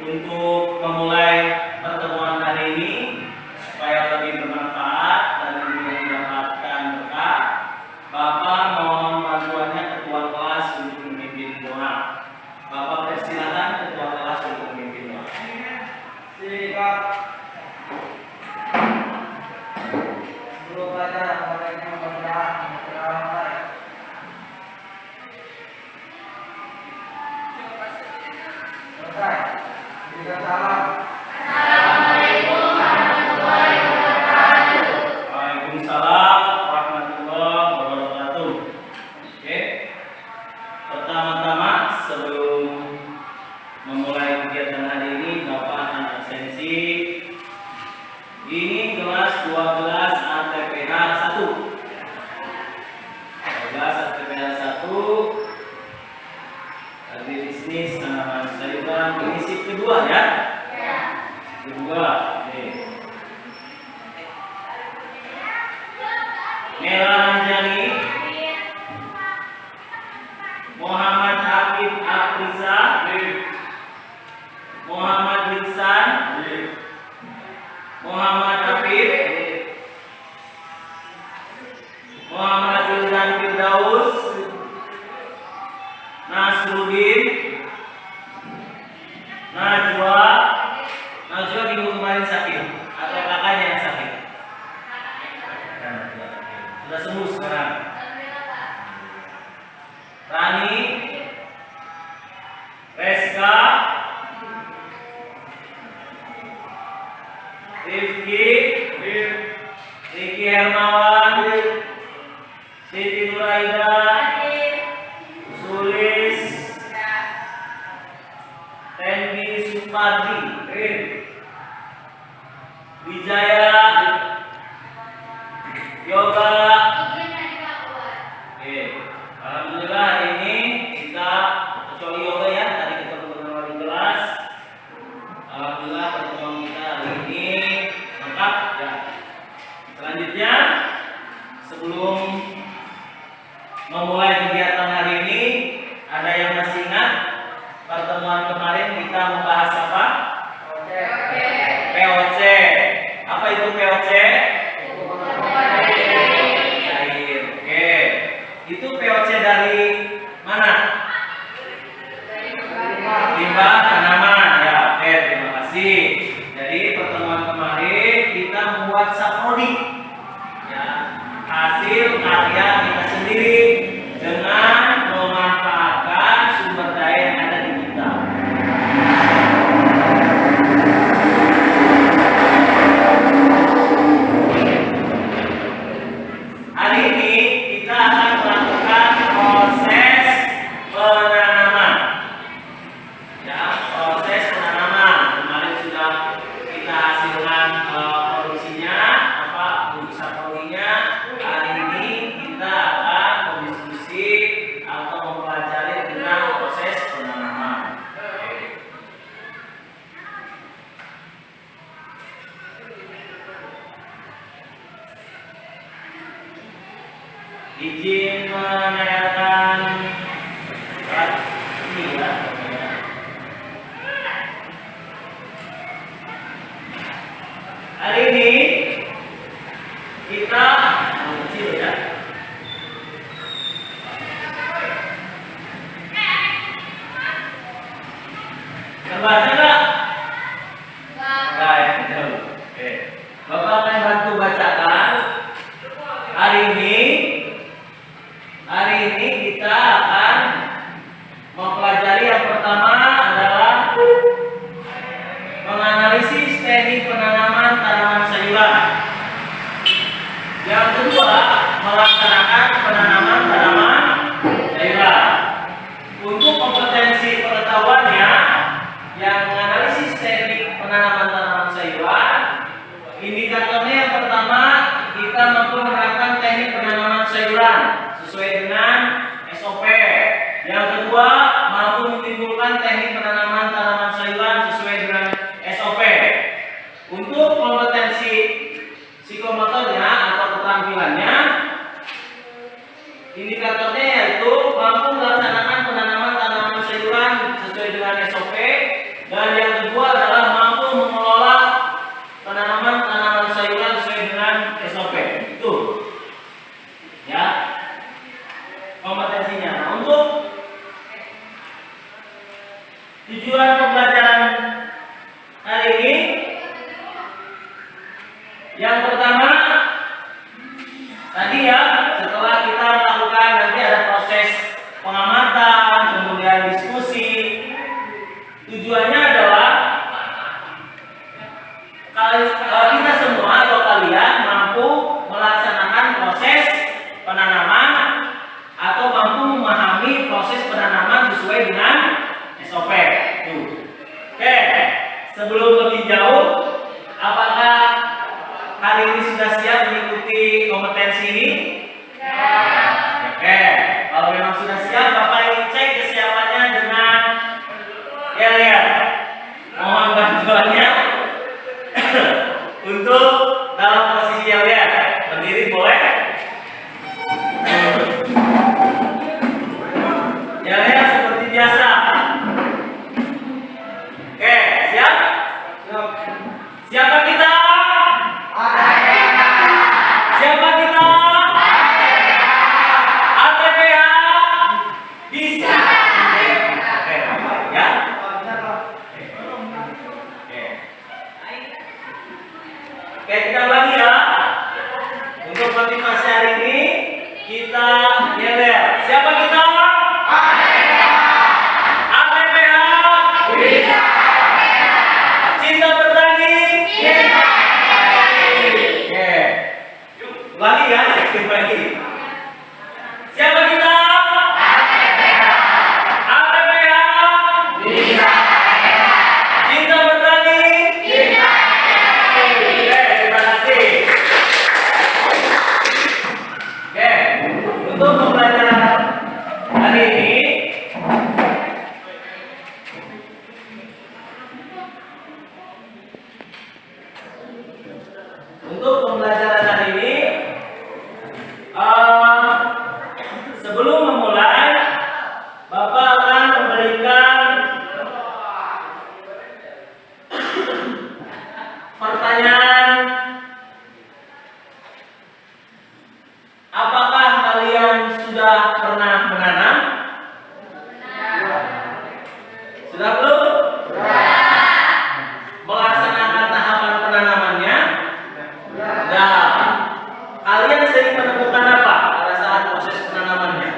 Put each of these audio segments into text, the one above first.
untuk memulai pertemuan hari ini supaya lebih bermanfaat dan lebih mendapatkan berkah, Bapak mohon bantuannya ketua kelas untuk memimpin doa. Bapak persilakan ketua kelas untuk memimpin doa. Siap. Sebelum belajar, mereka berdoa. Selesai. Berikan salam. Assalamualaikum warahmatullahi wabarakatuh. Waalaikumsalam warahmatullahi wabarakatuh. Oke. Pertama-tama sebelum memulai kegiatan hari ini, Bapak akan absensi. Ini kelas 12 ATPH 1. 12 ATPH 1. Agribisnis tanaman sayuran ini shift kedua ya. Kedua. Nih. Mela Anjani, Muhammad Habib Afriza, Muhammad Hiksan, Muhammad Habib, Muhammad Juldan Firdaus, Nasruddin, Najwa minggu kemarin sakit atau kakaknya yang sakit? Sudah sembuh sekarang. Rani, Reska, Rifki Hermawan, Siti Nuraida, Sulis, Tengi Supardi, Wijaya, Yoga. Alhamdulillah hari ini kita kecuali yoga ya, tadi kita berkenal di kelas. Alhamdulillah pertemuan kita hari ini lengkap ya. Selanjutnya sebelum memulai kegiatan hari ini, ada yang masih ingat pertemuan kemarin kita membahas apa? POC. Apa itu POC? Cair. Oke. Itu POC dari mana? Limbah tanaman. Ya, oke, terima kasih. Jadi pertemuan kemarin kita membuat saprodi. Ya, hasil karya kita sendiri dengan memanfaatkan sumber daya yang ada di kita. Hari ini kita akan melakukan proses penanaman. Ya, proses penanaman. Kemarin sudah kita hasilkan produksinya, apa saprodinya. Hari ini kita akan berdiskusi atau mempelajari tentang proses penanaman. Izin menanyakan ini ya. Hari ini kita kecil ya. Terbaca nggak? Baik, oke. Bapak akan bantu bacakan. Hari ini kita akan mempelajari yang pertama adalah menganalisis teknik penanaman tanaman sayuran. Yang kedua, melaksanakan penanaman tanaman sayuran. Untuk kompetensi pengetahuannya, yang menganalisis teknik penanaman tanaman sayuran, indikatornya yang pertama, kita mampu menerapkan teknik penanaman sayuran sesuai dengan SOP. Yang kedua, mampu menimbulkan teknik penanaman tanaman sayuran sesuai dengan SOP. Untuk kompetensi psikomotornya atau keterampilannya, indikatornya yaitu mampu melaksanakan penanaman tanaman sayuran sesuai dengan SOP Dan yang kedua adalah mampu mengelola tanaman sayuran sesuai dengan SOP. Itu ya kompetensinya. Nah, untuk tujuan pembelajaran hari ini, yang pertama tadi ya, setelah kita melakukan nanti ada proses pengamatan, kemudian diskusi. Tujuannya adalah kita semua atau kalian mampu melaksanakan proses penanaman atau mampu memahami proses penanaman sesuai dengan SOP. Oke, sebelum lebih jauh, apakah hari ini sudah siap mengikuti kompetensi ini? Oke, kalau memang sudah siap, Bapak ingin cek kesiapannya dengan lihat. Mohon bantuannya untuk dalam posisi yang lihat. Berdiri boleh? Ya lihat seperti biasa. Oke, siap? Siapa kita? Siapa kita? ATPH bisa. Oke, ya. Oke, kita ulangi ya. Untuk motivasi hari ini kita lihat. Siapa kita? ATPH bisa. Cinta bertani. Oke. Ulangi ya, lagi. Siapa kita? ATPH bisa. Cinta bertani. Terima kasih. Oke, untuk pembelajaran hari ini sebelum memulai, Bapak akan memberikan pertanyaan. Apakah kalian sudah pernah menanam? Sudah belum? Melaksanakan tahapan penanamannya? Sudah. Kalian sering menemukan apa pada saat proses penanamannya?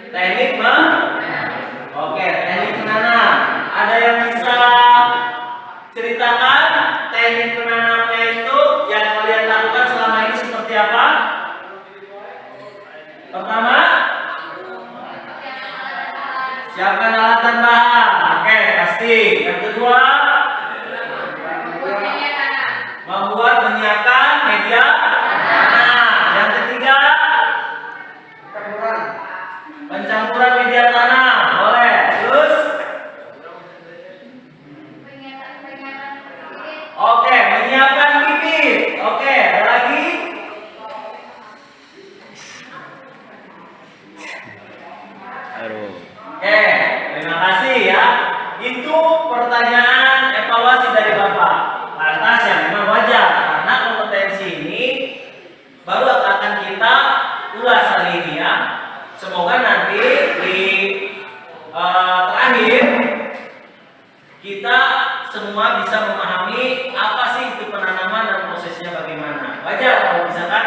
Teknik Oke, teknik menanam. Ada yang bisa ceritakan teknik menanamnya itu yang kalian lakukan selama ini seperti apa? Pertama, siapkan alat dan bahan. Oke, pasti. Yang kedua, menyiapkan media tanah. Yang ketiga, pencampuran media tanah. Boleh. Terus, oke, menyiapkan bibit. Oke, ada lagi? Oke, terima kasih ya. Itu pertanyaan evaluasi dari Bapak. Lantas ya memang wajar karena kompetensi ini baru akan kita ulas hari ini ya. Semoga nanti di terakhir kita semua bisa memahami apa sih itu penanaman dan prosesnya bagaimana. Wajar kalau misalkan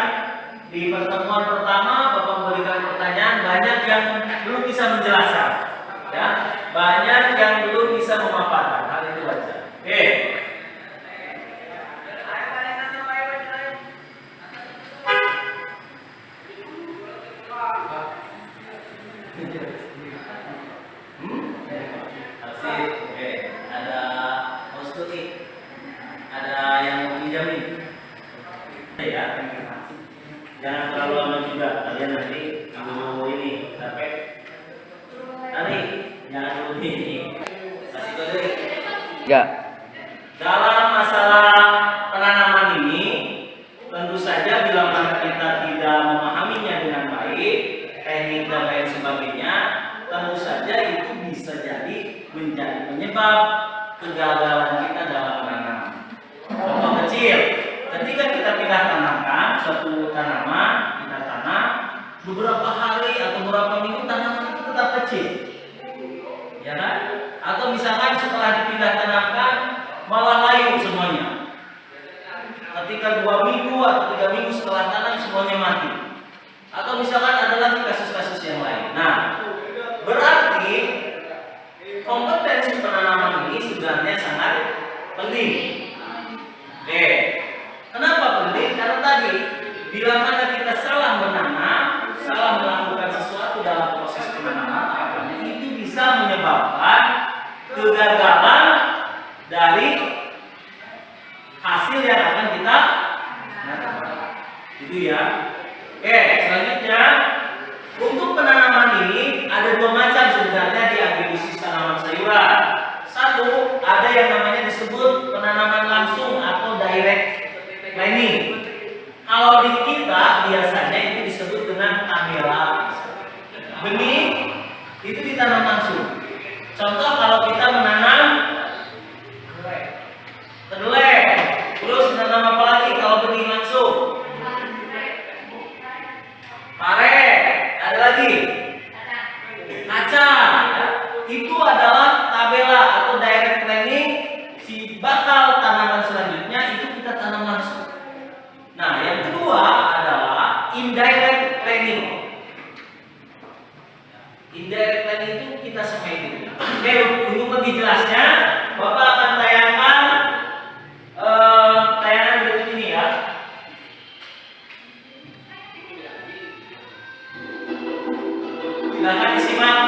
di pertemuan pertama Bapak memberikan pertanyaan, banyak yang belum bisa menjelaskan, ya, banyak yang belum bisa memaparkan. Hal itu wajar. Oke. Oke, ada konstitusi, ada yang mau dijamin, ya. Jangan terlalu lama juga, kalian nanti dulu ini capek. Nanti jangan dulu ini. Kasih kode. Enggak. Dalam masalah penanaman ini, tentu saja bila mana kita tidak memahaminya dengan baik, teknik dan lain sebagainya, tentu saja itu bisa jadi penyebab kegagalan kita dalam menanam. Contoh kecil, ketika kita pindah tanamkan suatu tanaman, kita tanam beberapa hari atau beberapa minggu tanaman itu tetap kecil, ya kan? Atau misalkan setelah dipindah tanamkan malah layu semuanya. Ketika 2 minggu atau 3 minggu setelah tanam semuanya mati. Atau misalkan ada lagi kasus-kasus yang lain. Nah, berarti kompetensi penanaman ini sebenarnya sangat penting. Oke, kenapa penting? Karena tadi bila mana kita salah menanam, salah melakukan sesuatu dalam proses penanaman tahapannya, itu bisa menyebabkan kegagalan dari hasil yang akan kita tanam. Itu ya. Oke, selanjutnya untuk penanaman ini ada 2 macam sebenarnya di agribisnis tanaman sayuran. Satu, ada yang namanya disebut penanaman langsung atau direct planting. Kalau di kita biasanya itu disebut dengan kamera. Benih itu ditanam langsung. Contoh kalau kita menanam kedelai, terus menanam apa lagi kalau benih langsung? Pare, ada lagi kacang. Itu adalah tabela atau direct planting. Si bakal tanaman selanjutnya itu kita tanam langsung. Nah, yang kedua adalah indirect planting. Indirect planting itu kita semai dulu. Oke, untuk lebih jelasnya, Bapak akan tayangkan tayangan berikut ini ya. Silakan disimak.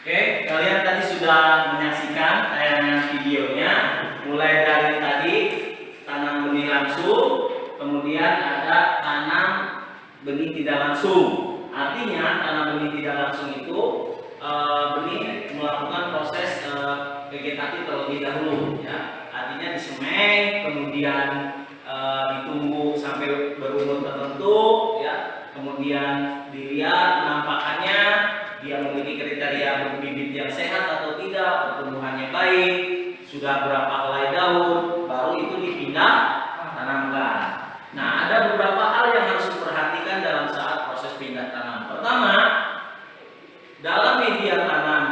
Oke, kalian tadi sudah menyaksikan tayangan videonya, mulai dari tadi tanam benih langsung, kemudian ada tanam benih tidak langsung. Artinya tanam benih tidak langsung itu kemudian ditunggu sampai berumur tertentu, ya, kemudian dilihat penampakannya, dia memiliki kriteria bibit yang sehat atau tidak, pertumbuhannya baik, sudah berapa helai daun, baru itu dipindah tanamkan. Nah, ada beberapa hal yang harus diperhatikan dalam saat proses pindah tanam. Pertama, dalam media tanam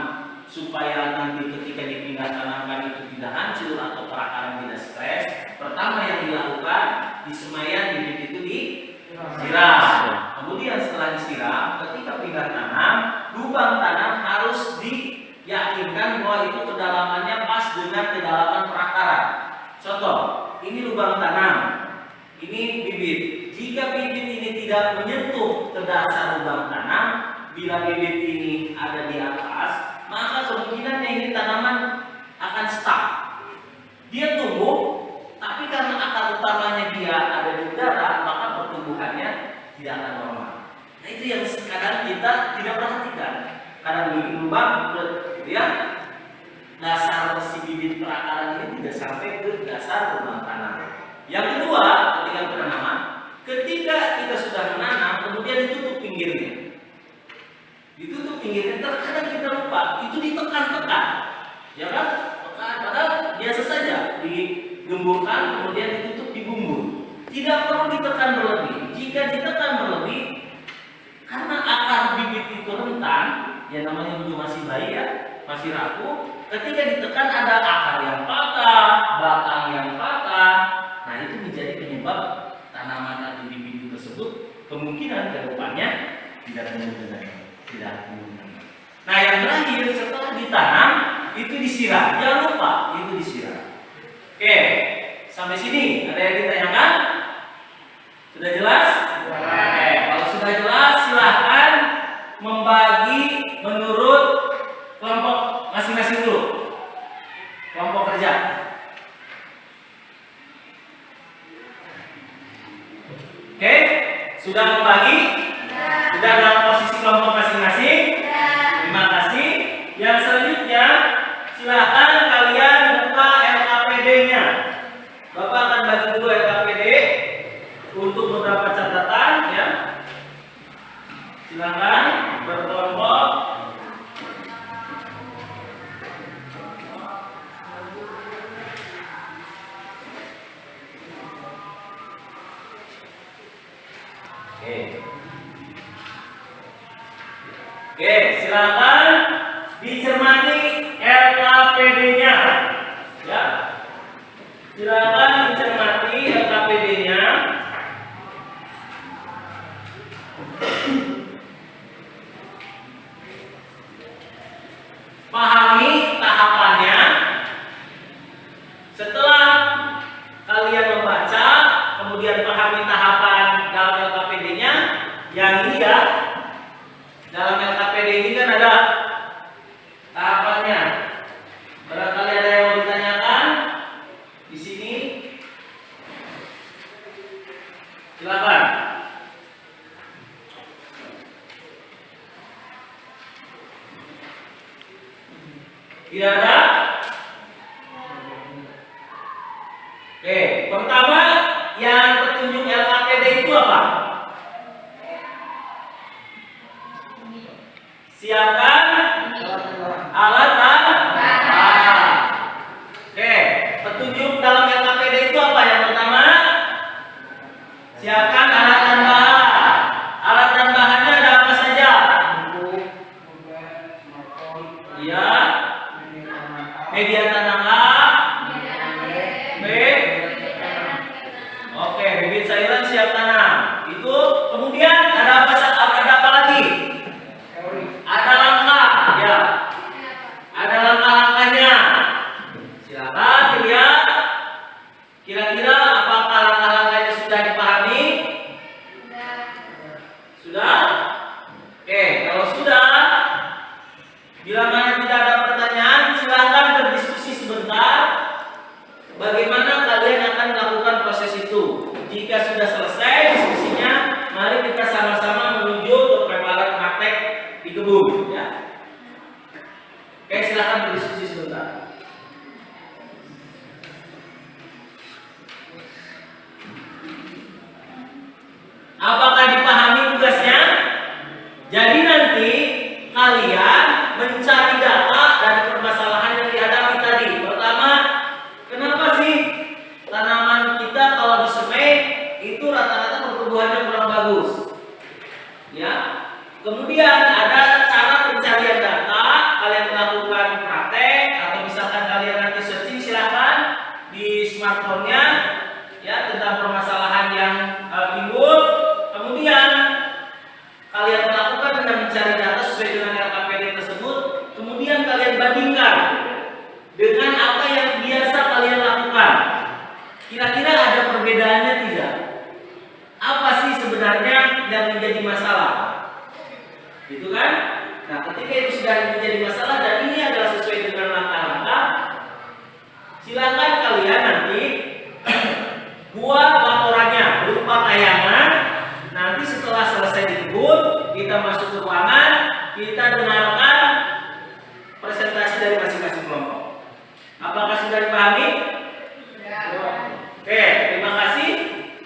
supaya nanti ketika dipindah tanamkan itu tidak hancur atau perakaran tidak stres, pertama yang dilakukan disemaian bibit itu disiram. Kemudian setelah disiram, ketika pindah tanam, lubang tanam harus diyakinkan bahwa itu kedalamannya pas dengan kedalaman perakaran. Contoh, ini lubang tanam, ini bibit. Jika bibit ini tidak menyentuh ke dasar lubang tanam, bila bibit ini ada di atas, maka kemungkinan ini tanaman akan stuck. Dia tumbuh, tapi karena akar utamanya dia ada di udara, maka pertumbuhannya tidak akan normal. Nah, itu yang kadang kita tidak perhatikan. Kadang bikin lubang, gitu ya, dasar si bibit perakaran ini tidak sampai ke dasar lubang tanam. Yang kedua, ketika penanaman, ketika kita sudah menanam, kemudian ditutup pinggirnya. Ditutup pinggirnya, terkadang kita lupa, itu ditekan-tekan, ya kan? Padahal biasa saja digemburkan, kemudian ditutup dibumbur. Tidak perlu ditekan berlebih. Jika ditekan berlebih, karena akar bibit itu rentan, ya namanya juga masih bayi ya, masih rapuh. Ketika ditekan ada akar yang patah, batang yang patah. Nah, itu menjadi penyebab tanaman atau bibit tersebut kemungkinan ke depannya tidak tumbuh. Nah, yang terakhir setelah ditanam itu disiram. Jangan lupa itu disiram. Oke, sampai sini ada yang ditanyakan? Sudah jelas? Oke, kalau sudah jelas silahkan membagi menurut kelompok masing-masing dulu. Kelompok kerja. Oke, sudah membagi? Sudah dalam posisi kelompok masing-masing? Terima kasih. Yang selanjutnya silakan kalian buka LKPD-nya. Bapak akan bagi dulu LKPD untuk beberapa catatan ya. Silakan berkelompok. Oke, silakan dicermati LKPD-nya. Ya. Silakan dicermati LKPD-nya. Pahami tahapannya. Setelah kalian membaca, kemudian pahami tahapan dalam LKPD-nya. Yang ini ya, dalam LKPD ini kan ada tahapannya. Barangkali ada yang mau ditanyakan di sini, silakan. Tidak ada? Oke, pertama yang petunjuk LKPD itu apa? Siapkan alat tambahan. Oke, petunjuk dalam LKPD itu apa? Yang pertama, siapkan alat tambahan. Alat tambahannya ada apa saja? Iya. Media tanam A, B. Oke, bibit sayuran siap tanam. Itu kemudian ada apa lagi? Ada langkah, ya. Ada langkah-langkahnya. Silakan dilihat. Kira-kira apakah langkah-langkahnya sudah dipahami? Sudah? Oke, kalau sudah, bila mana tidak ada pertanyaan, silakan berdiskusi sebentar. Bagaimana kalian akan melakukan proses itu? Jika sudah selesai diskusinya, mari kita sama-sama menuju ke preparat praktek di kebun, ya. Oke, silakan berdiskusi sebentar. mencari data dari permasalahan yang dihadapi tadi. Pertama, kenapa sih tanaman kita kalau disemai itu rata-rata pertumbuhannya kurang bagus? Ya. Kemudian ada cara pencarian data, kalian melakukan praktek atau misalkan kalian nanti searching silahkan di smartphone-nya ya tentang permasalahan yang timbul. Kemudian kalian melakukan dengan mencari data sesuai dengan LKPD tersebut. Kemudian kalian bandingkan dengan apa yang biasa kalian lakukan. Kira-kira ada perbedaannya tidak? Apa sih sebenarnya yang menjadi masalah? Gitu kan? Nah, ketika itu sudah menjadi masalah dan ini adalah sesuai dengan langkah-langkah, silakan kalian nanti buat laporannya berupa tayangan. Nanti setelah selesai dikebut, kita masuk ke ruangan, kita dengarkan presentasi dari masing-masing kelompok. Apakah sudah dipahami? Ya. Oke, terima kasih.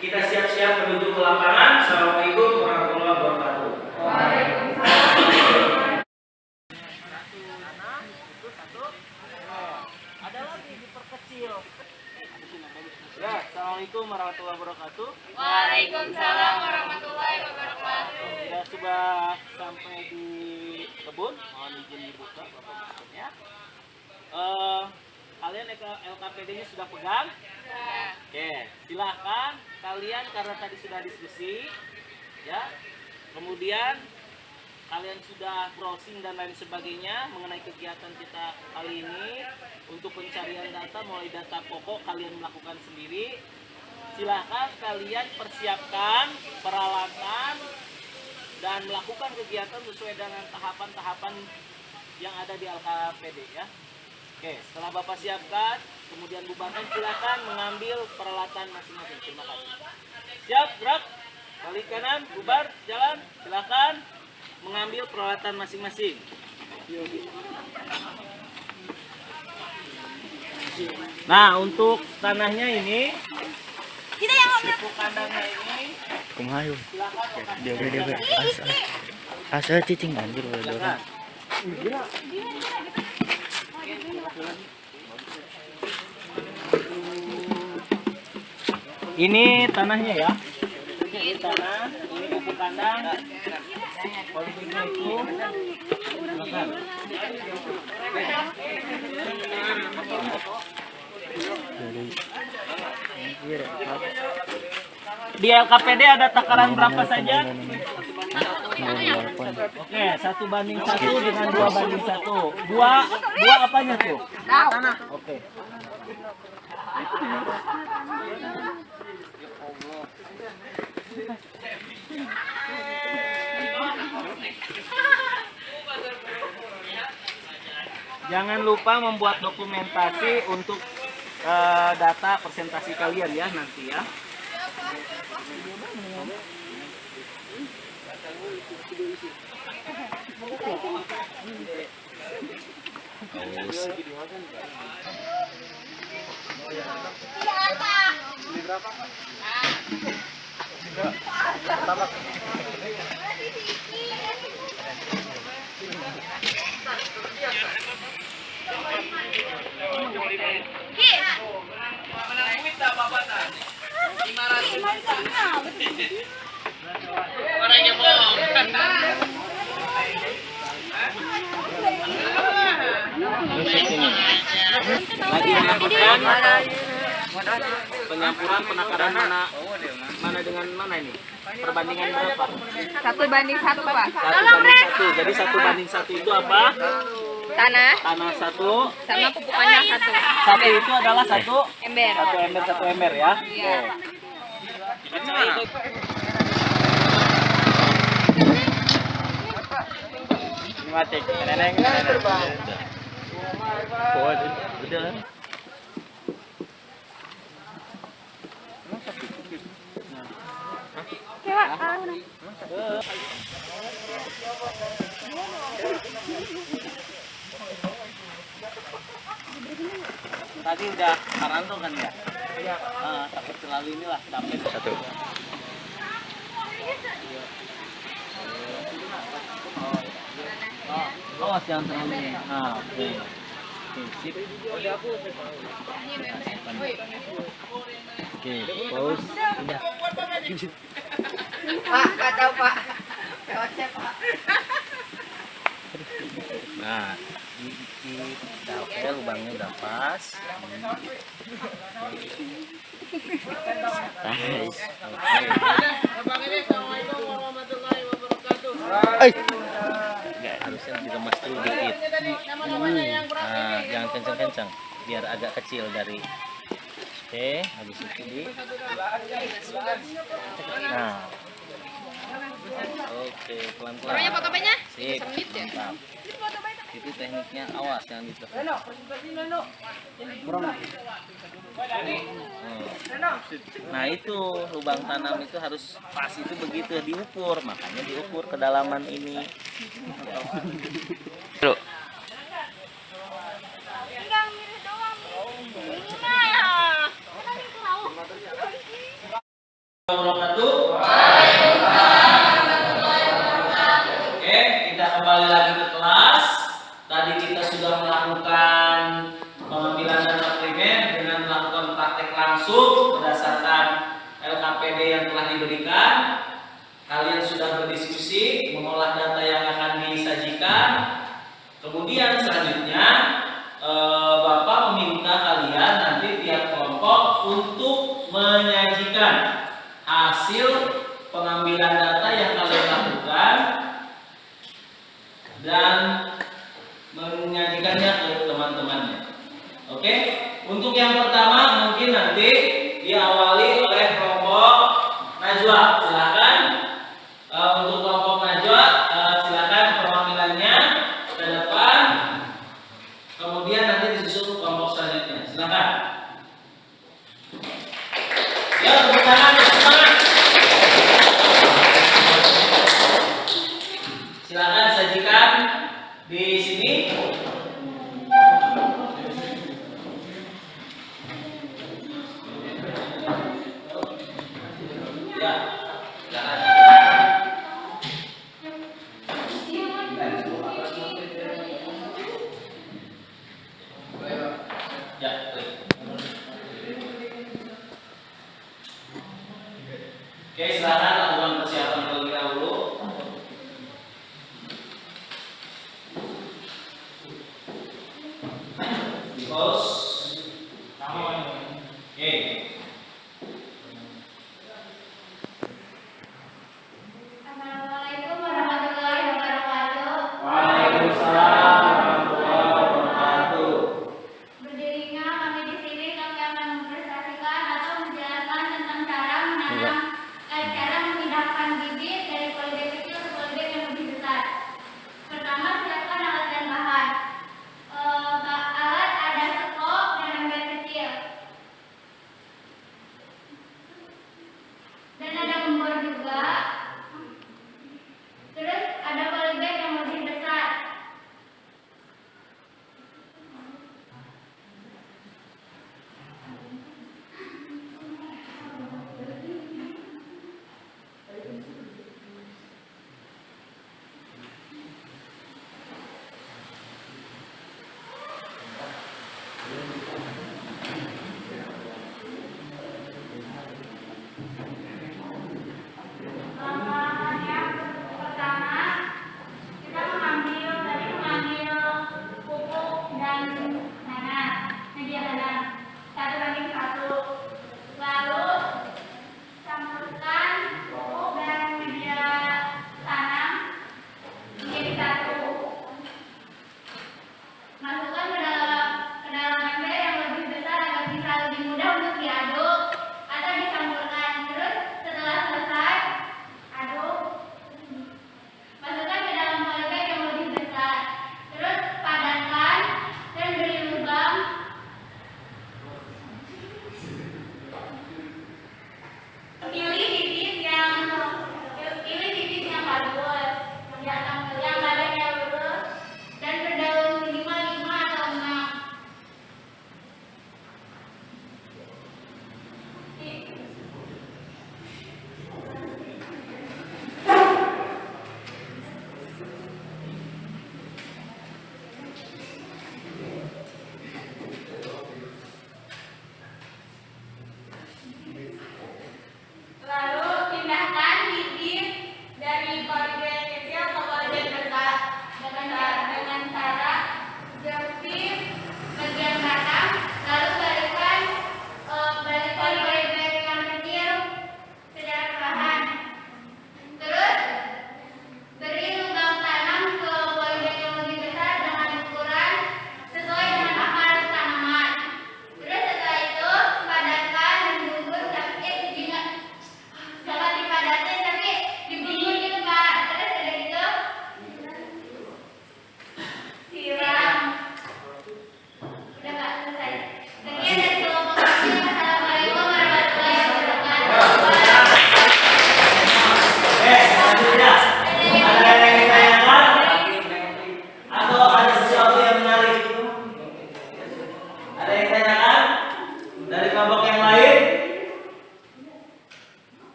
Kita siap-siap menuju ke lapangan. Assalamualaikum warahmatullahi wabarakatuh. Ada lagi diperkecil. Ya, assalamualaikum warahmatullahi wabarakatuh. Waalaikumsalam warahmatullahi wabarakatuh. Ya, sudah sampai di kebun. Mohon izin dibuka Bapak Ibunya. Kalian LKPD-nya sudah pegang? Ya. Oke, silahkan kalian karena tadi sudah diskusi, ya. Kemudian kalian sudah browsing dan lain sebagainya mengenai kegiatan kita kali ini untuk pencarian data, mulai data pokok kalian melakukan sendiri. Silahkan kalian persiapkan peralatan dan melakukan kegiatan sesuai dengan tahapan-tahapan yang ada di LKPD ya. Oke, setelah Bapak siapkan, kemudian bubarkan, silakan mengambil peralatan masing-masing. Terima kasih. Siap, gerak. Balik kanan, bubar, jalan. Silakan mengambil peralatan masing-masing. Nah, untuk tanahnya ini, pupuk kandangnya ini, Kumayo. silakan lokasi. Dia asa cicing anjir udah dorong. Ini tanahnya ya. Ini tanah, ini pupuk kandang. Politiknya itu. Silakan. Di LKPD ada takaran berapa saja? Oke, 1:1 dengan 2:1. Dua apanya tuh? Tanah. Oke. Jangan lupa membuat dokumentasi untuk data presentasi kalian ya nanti ya. Lagi melakukan penyampuran penakaran mana dengan mana ini? Perbandingan berapa? 1:1, Pak. 1:1. Jadi 1:1 itu apa? Tanah Tanah 1, sama pupuk kandang 1. 1 itu adalah 1 Ember. 1 ember ya. Iya. Mati. Neneng. Udah. Tadi udah karantung kan ya? Iya. Takut terlalu inilah capek. 1. Oh, awas jangan terlalu ini. Nah, oke. Oke, sip. Oke, pause. Pindah. Pak, kacau Pak. Cocok Pak. Nah, udah oke, lubangnya udah pas. Nice. Harusnya diremas dulu dikit. Nah, jangan kencang-kencang, biar agak kecil dari. Oke, habis itu di. Nah, oke, pelan-pelan. Orangnya foto banyak? Sip, Semit ya? mantap. Itu tekniknya, awas jangan ditekan. Nah itu lubang tanam itu harus pas itu begitu diukur, makanya diukur kedalaman ini. Bro. Oke, kita kembali lagi ke kelas. Tadi kita sudah melakukan pengambilan data primer dengan melakukan praktek langsung berdasarkan LKPD yang telah diberikan. Kalian sudah berdiskusi mengolah data yang akan disajikan. Kemudian selanjutnya Bapak meminta kalian nanti tiap kelompok untuk menyajikan hasil pengambilan data yang kalian lakukan dan menyajikannya ke teman-temannya. Oke, untuk yang pertama mungkin nanti diawali oleh kelompok Najwa. Silakan. Untuk kelompok Najwa, silakan perwakilannya ke depan. Kemudian nanti disusul kelompok selanjutnya. Silakan. Ya, tepuk tangan, semangat. Silakan sajikan di sini. Ya, silakan. Ya, baik. Oke, silakan lakukan persiapan terlebih dahulu. Di pause. Oke. Assalamualaikum warahmatullahi wabarakatuh. Waalaikumsalam warahmatullahi wabarakatuh. Berdirinya kami di sini, kami akan mempresentasikan atau menjelaskan tentang cara menanam, cara memindahkan bibit dari politik kecil ke politik yang lebih besar. Pertama, siapkan alat dan bahan. Alat ada sekop,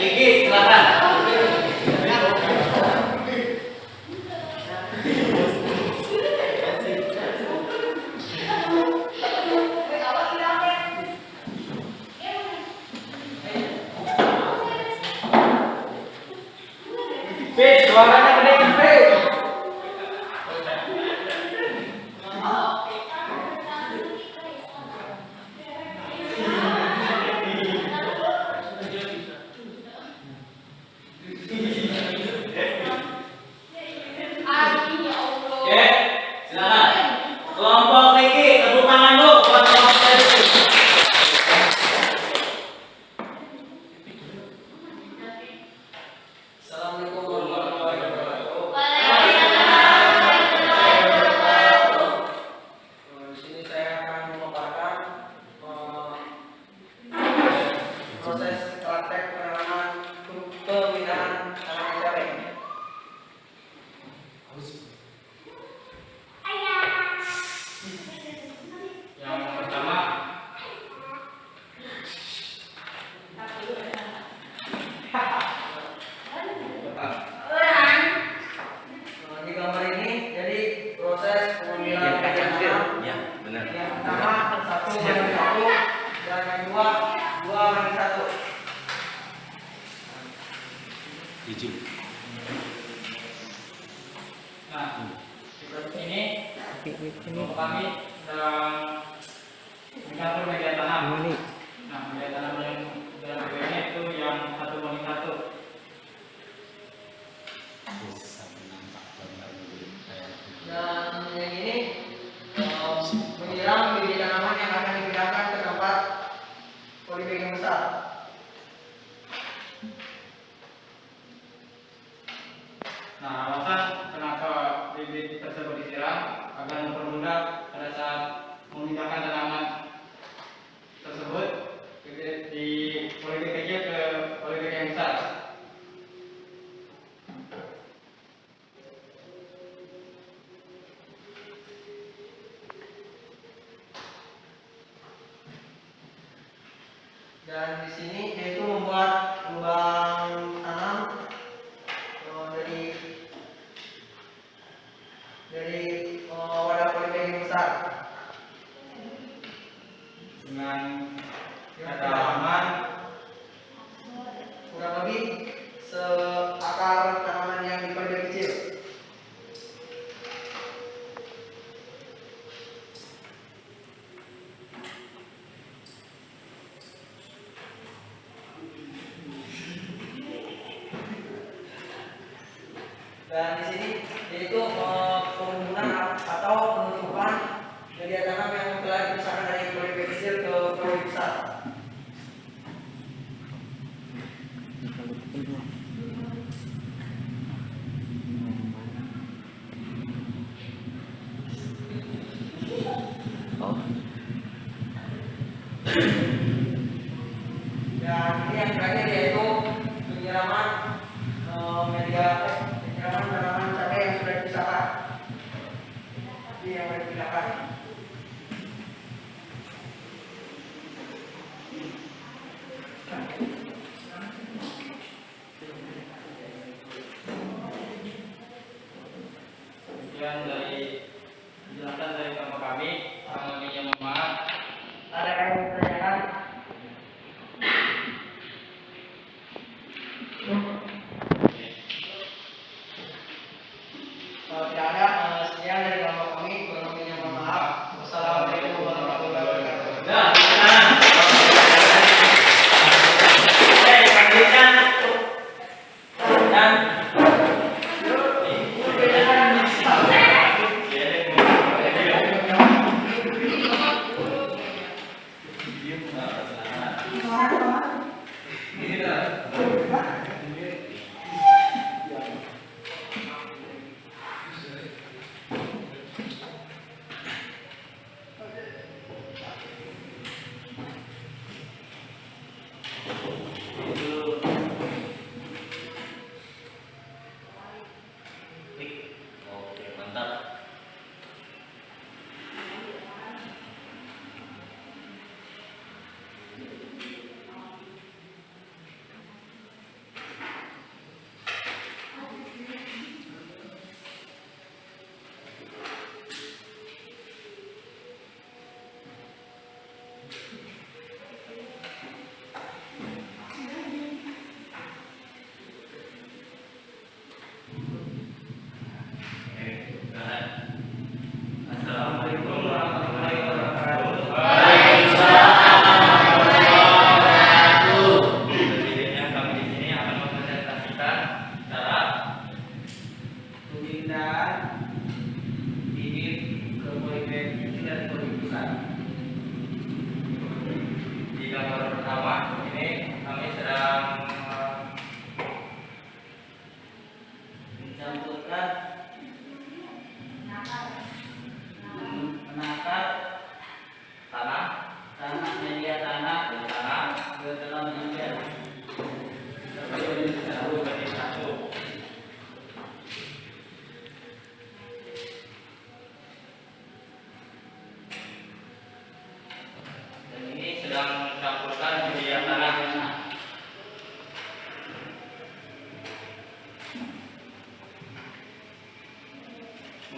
Riki, silakan. Fit, suaranya gede Fit. Oke, silakan. Kelompok Riki, tepuk tangan dulu buat kelompok Riki. Assalamualaikum warahmatullahi wabarakatuh. Di sini saya akan memaparkan proses praktek penanaman pembinaan tanaman cabai. Yang pertama, Di gambar ini jadi proses pembinaan tanaman. ya benar. Yang pertama 1 banding 1 dan yang kedua 2 banding 1. Izin. Nah, seperti ini kelompok kami sedang mencampur media tanam. Nah, media tanam yang dalam videonya itu yang 1 banding 1. Dan yang ini menyiram bibit tanaman yang akan dipindahkan ke tempat polybag yang besar. Nah, alasan kenapa bibit tersebut disiram agar mempermudah pada saat memindahkan tanaman tersebut di polybag kecil ke polybag yang besar. Dan di sini yaitu membuat lubang tanam dari wadah polybag yang besar dengan kedalaman kurang lebih seakar tanaman yang di polybag kecil. Dan di sini yaitu pengumpulan atau penutupan media tanam yang telah dipisahkan dari polybag kecil ke polybag besar. Dan ini yang terakhir yaitu penyiraman penyiraman tanaman cabai yang sudah dipisahkan. Ini yang sudah dipindahkan. Kemudian dari penjelasan dari kelompok kami, mohon maaf. Ada yang ditanyakan?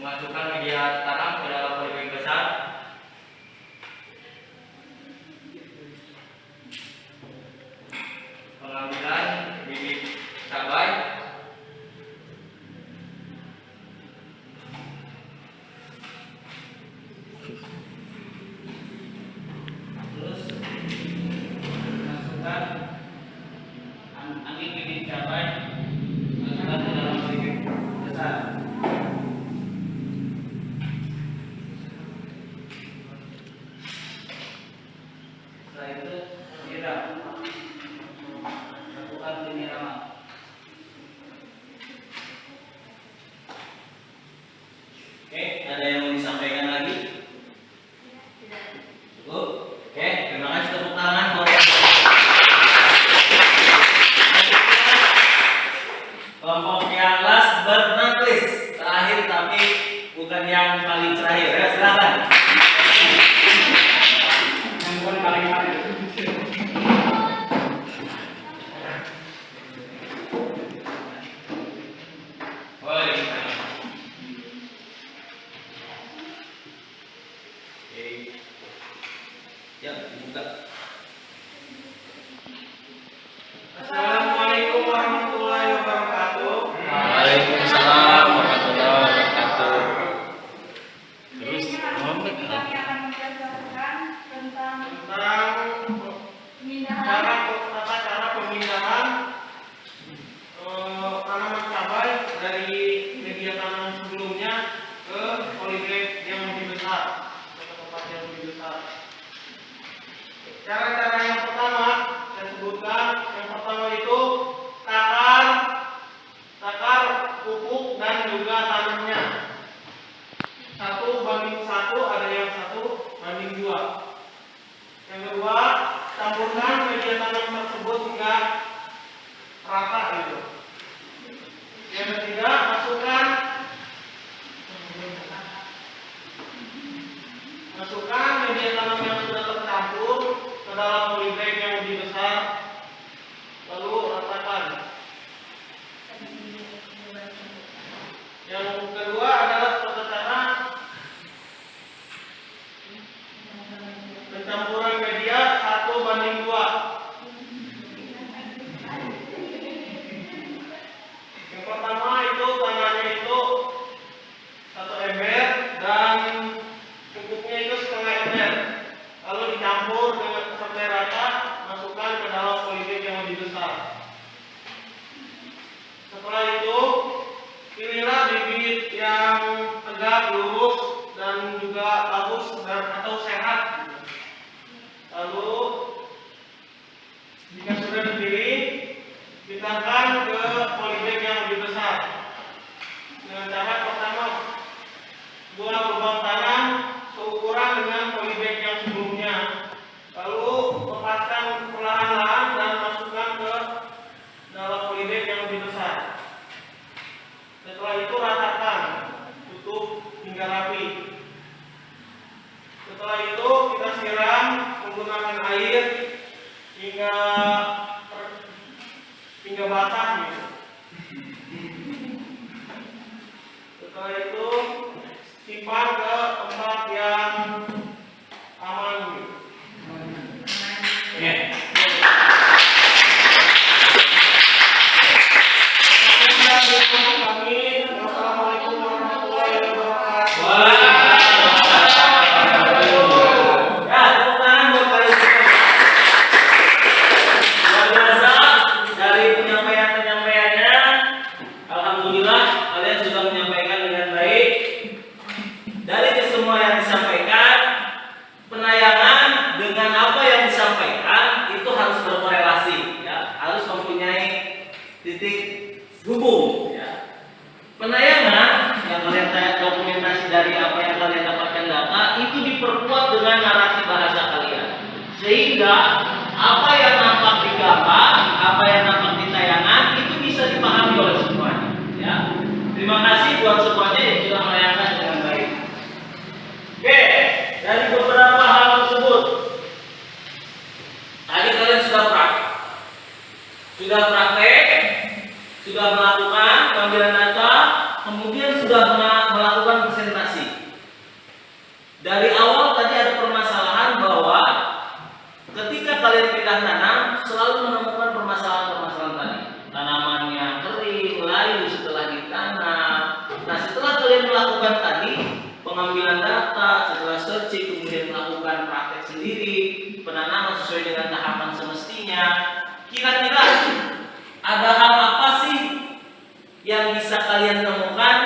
memasukkan media tanam ke dalam polybag besar. Pengambilan bibit cabai. Terus masukkan angin bibit cabai, masukkan ke dalam polybag besar. Setelah itu siram, lakukan penyiraman. Oke, ada yang mau disampaikan lagi? Cukup? Oke, terima kasih, tepuk tangan buat kelompok yang last but not least, terakhir tapi bukan yang paling terakhir. Ya, silakan. Yang paling akhir. Boleh. Oke. Ya, dibuka. Assalamualaikum warahmatullahi wabarakatuh. Waalaikumsalam warahmatullahi wabarakatuh. Terus, Kami akan menjelaskan tentang Tentang pemindahan tata cara pemindahan tanaman cabai dari media tanam sebelumnya ke polybag yang lebih besar, ke tempat yang lebih besar. Cara-cara yang pertama saya sebutkan, yang pertama itu takar pupuk dan juga tanamnya. 1:1, ada yang 1:2. Yang kedua, campurkan media tanam tersebut hingga rata gitu. Yang ketiga, masukkan media tanam yang sudah tercampur ke dalam polybag yang lebih besar, lalu ratakan. Yang kedua adalah tata cara pencampuran media 1:2. Yang pertama itu tanahnya itu 1 ember dan pupuknya itu setengah ember, lalu dicampur dengan sampai rata, masukkan ke dalam polybag yang lebih besar. Setelah itu pilihlah bibit yang tegak, lurus dan juga bagus dan atau sehat. Lalu jika sudah dipilih, pindahkan ke polybag yang lebih besar. Dengan cara pertama, buat lubang tanam seukuran dengan polybag yang sebelumnya. Lalu lepaskan perlahan-lahan dan masukkan ke dalam polybag yang lebih besar. Setelah itu ratakan, tutup hingga rapi. Setelah itu kita siram menggunakan air hingga basah gitu. Setelah itu simpan ke tempat yang aman gitu. Oke. Assalamualaikum warahmatullahi wabarakatuh. Ya, tepuk tangan buat kalian semua. Luar biasa dari penyampaiannya. Alhamdulillah kalian sudah menyampaikan dengan baik. Dari semua yang disampaikan, penayangan dengan apa yang disampaikan itu harus berkorelasi, ya, harus mempunyai titik hubung. Ya. Penayangan yang kalian dokumentasi dari apa yang kalian dapatkan data itu diperkuat dengan narasi bahasa kalian, sehingga apa yang nampak di gambar, apa yang nampak di tayangan itu bisa dipahami oleh semuanya. Ya. Terima kasih buat semuanya yang sudah menayangkan dengan baik. Oke, dari beberapa hal tersebut, tadi kalian sudah praktek, sudah melakukan pengambilan data, kemudian sudah melakukan lakukan tadi pengambilan data, setelah searching, kemudian melakukan praktek sendiri, penanaman sesuai dengan tahapan semestinya. Kira-kira ada hal apa sih yang bisa kalian temukan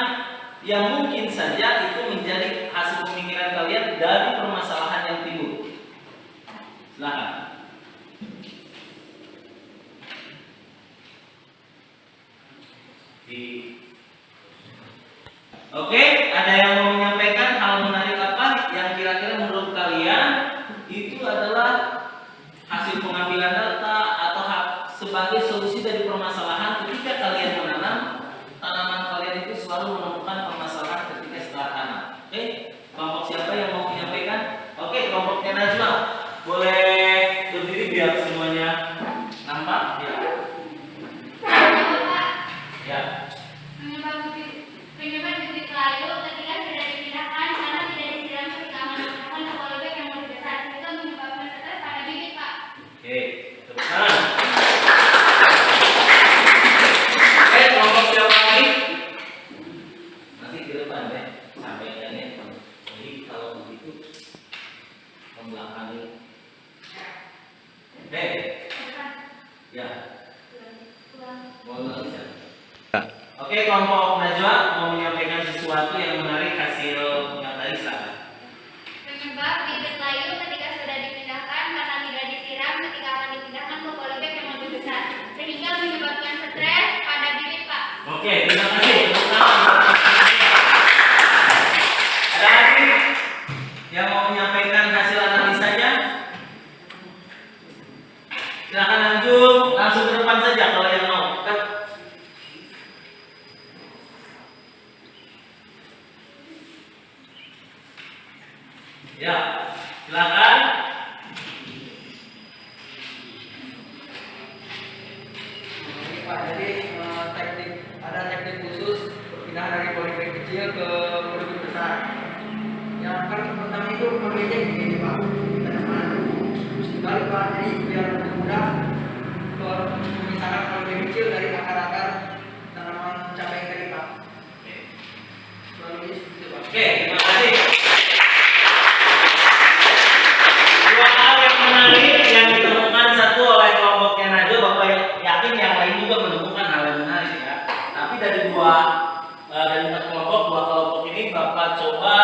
yang mungkin saja itu menjadi hasil pemikiran kalian dari permasalahan yang timbul? Silakan. Oke, ada yang mau menyampaikan hal menarik apa yang kira-kira menurut kalian itu adalah hasil pengambilan data atau sebagai solusi dari permasalahan ketika kalian menanam tanaman kalian itu selalu menemukan permasalahan ketika setelah tanam. Oke, kelompok siapa yang mau menyampaikan? Oke, kelompoknya Najwa, boleh berdiri biar semuanya nampak. Ya. Ya. Penyebab bibit layu ketika sudah dipindahkan karena tidak disiram ketika menggunakan polybag yang lebih besar itu menyebabkan stres pada bibit, Pak. Oke, teruskan. Kelompok siapa lagi? Nanti ke depan ya, sampaikannya. Jadi kalau begitu membelakangi. Ya. Mau bisa. Oke, kelompok Najwa mau menyampaikan sesuatu yang menarik hasil analisa. Penyebab bibit layu ketika sudah dipindahkan karena tidak disiram ketika akan dipindahkan ke polybag yang lebih besar sehingga menyebabkan stres pada bibit, Pak. Oke, terima kasih. Ada lagi yang mau menyampaikan hasil analisanya? Silakan lanjut, langsung ke depan saja kalau yang mau. Ya, silakan. Ini Pak, jadi ada teknik khusus perpindahan dari polybag kecil ke polybag besar. Yang kan pertama itu polybagnya begini Pak, tanaman. Terus dibalik Pak, jadi biar lebih mudah memisahkan polybag kecil dari akar-akar tanaman cabai tadi Pak. Lalu ini seperti itu Pak. Oke, terima kasih. Dua hal yang menarik yang ditemukan, satu oleh kelompoknya Najwa, Bapak yakin yang lain juga menemukan hal yang menarik ya. Tapi dari empat kelompok, dua kelompok ini Bapak coba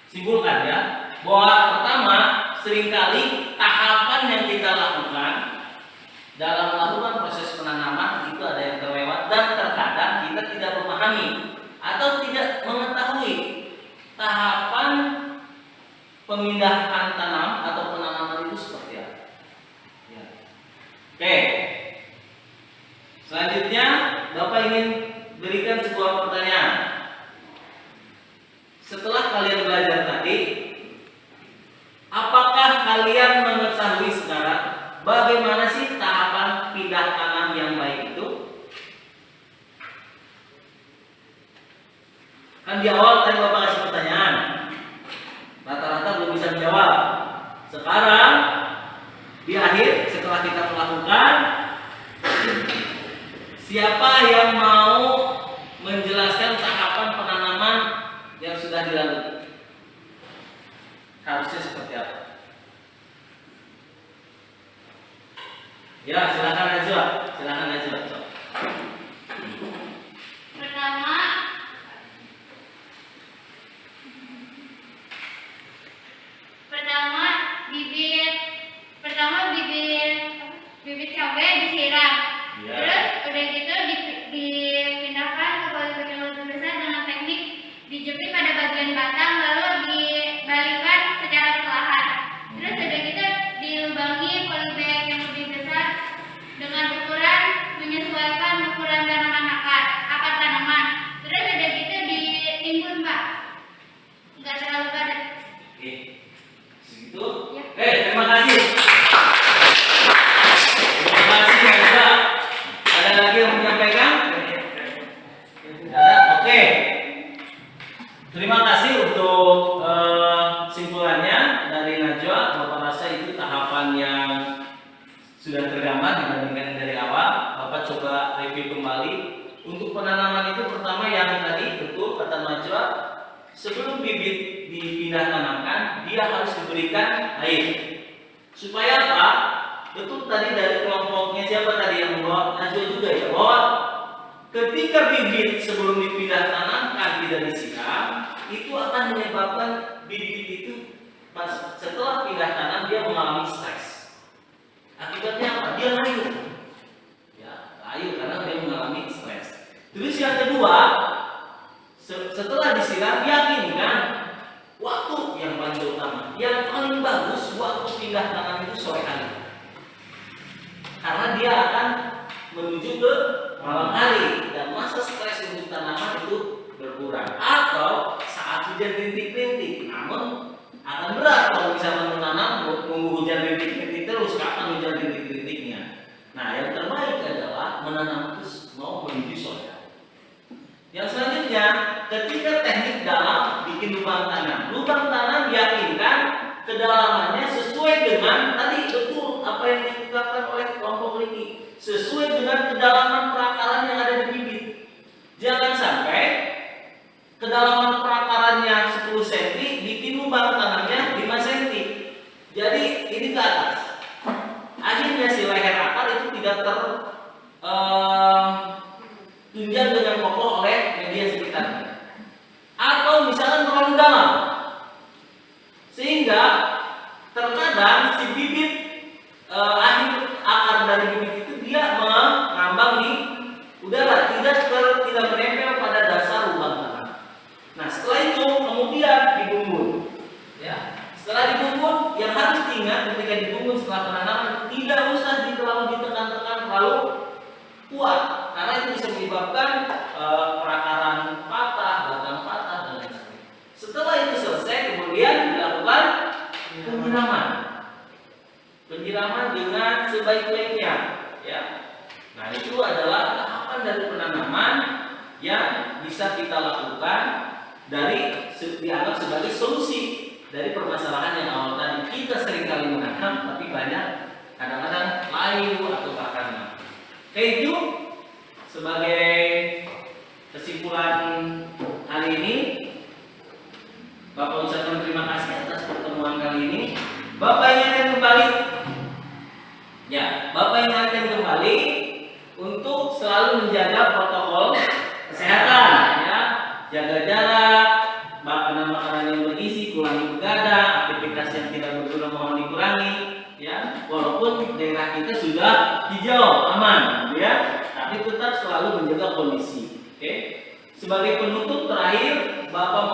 simpulkan ya, bahwa pertama seringkali tahapan yang kita lakukan dalam melakukan proses penanaman itu ada yang terlewat dan terkadang kita tidak memahami atau tidak mengetahui tahapan pemindahan tanam atau penanaman itu seperti apa. Ya. Oke. Selanjutnya Bapak ingin berikan sebuah pertanyaan. Setelah kalian belajar tadi, apakah kalian mengetahui sekarang bagaimana sih tahapan pindah tanam yang baik itu? Kan di awal tadi Bapak kasih pertanyaan, rata-rata belum bisa menjawab. Sekarang di akhir setelah kita melakukan, siapa yang mau menjelaskan tahapan penanaman yang sudah dilalui? Harusnya seperti apa? Ya, silakan Najwa. Silakan Najwa. Bibit cabai disiram. Ya. Terus udah gitu dipindahkan ke polybag yang lebih besar dengan teknik dijepit pada bagian batang lalu dibalikkan secara perlahan. Terus udah gitu dilubangi polybag yang lebih besar dengan ukuran menyesuaikan ukuran tanaman akar tanaman. Terus udah gitu ditimbun Pak, nggak terlalu padat. Oke, segitu. Ya. Terima kasih. Terima kasih Najwa. Ada lagi yang menyampaikan? Ada. Oke. Terima kasih untuk simpulannya dari Najwa. Bapak rasa itu tahapan yang sudah tergambar dibandingkan dari awal. Bapak coba review kembali untuk penanaman itu pertama yang tadi betul kata Najwa, sebelum bibit dipindah tanamkan dia harus diberikan air. Supaya apa? Betul tadi dari kelompoknya siapa tadi yang membawa, Najwa juga ya, bahwa ketika bibit sebelum dipindah tanamkan tidak disiram, itu akan menyebabkan bibit itu setelah pindah tanam dia mengalami stres. Akibatnya apa? Dia layu. Ya, layu karena dia mengalami stres. Terus yang kedua, setelah disiram yakinkan waktu yang paling utama, yang paling bagus waktu pindah tanam itu sore hari. Karena dia akan menuju ke malam hari dan masa stres untuk tanaman itu berkurang. Atau saat hujan rintik-rintik, namun akan berat kalau misalnya menanam nunggu hujan rintik-rintik terus, kapan hujan rintik-rintiknya. Nah, yang terbaik adalah menanam terus mau menuju sore. Yang selanjutnya, ketika teknik dalam bikin lubang tanam. Lubang tanam yakinkan kedalamannya sesuai dengan tadi betul apa yang diungkapkan oleh kelompok ini, sesuai dengan kedalaman perakaran yang ada di bibit. Jangan sampai kedalaman perakarannya 10 cm, bikin lubang tanamnya 5 cm. Jadi ini ke atas. Akhirnya si leher akar itu tidak tunjang dengan kokoh oleh media sekitarnya. Atau misalnya terlalu dalam, sehingga terkadang si bibit akhir akar dari bibit itu dia mengambang di udara, tidak menempel pada dasar lubang tanam. Nah, setelah itu kemudian dibumbun. Ya, setelah dibumbun, yang harus diingat ketika dibumbun setelah penanaman tidak usah terlalu ditekan-tekan terlalu kuat, karena itu bisa menyebabkan perakaran patah, batang patah dan lain sebagainya. Setelah itu selesai, kemudian dilakukan penyiraman dengan sebaik-baiknya. Ya, nah itu adalah tahapan dari penanaman yang bisa kita lakukan dari dianggap sebagai solusi dari permasalahan yang awal tadi. Kita seringkali menanam, tapi banyak kadang-kadang layu atau bahkan. Oke, itu sebagai kesimpulan hari ini. Bapak ucapkan terima kasih atas pertemuan kali ini. Bapak ingatkan kembali, ya, Bapak ingatkan kembali untuk selalu menjaga protokol kesehatan, ya, jaga jarak, makanan-makanan yang bergizi kurangi begadang, aktivitas yang tidak berguna mohon dikurangi, ya, walaupun daerah kita sudah hijau, aman, ya, tapi tetap selalu menjaga kondisi. Oke, sebagai penutup terakhir, Bapak